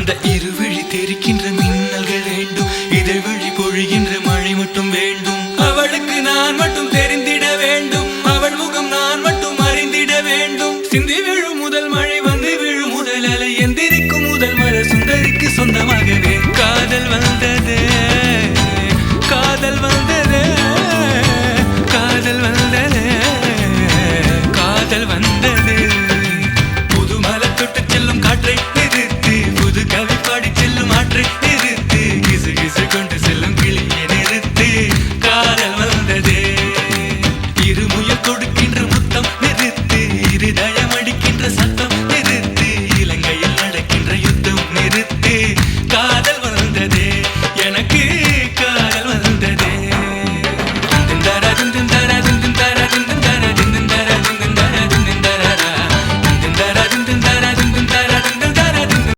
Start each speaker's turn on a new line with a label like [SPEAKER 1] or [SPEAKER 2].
[SPEAKER 1] அந்த இருவிழி தெரிக்கின்ற மின்னல்கள் வேண்டும், இதழ் வழி பொழிகின்ற மழை மட்டும் வேண்டும். அவளுக்கு நான் மட்டும் தெரிந்திட வேண்டும், அவள் முகம் நான் மட்டும் அறிந்திட வேண்டும். சிந்தி விழும் முதல் மழை வந்து விழும் முதல் அலை, எந்திரிக்கும் முதல் மலர் சுந்தரிக்கு சொந்தமாகவே. காதல் வந்தது, காதல் வந்தது, காதல் வந்தது, காதல் வந்தது. புது மலை தொட்டு செல்லும் காற்றை எதிர்த்து, புது கவி பாடி செல்லும் ஆற்றை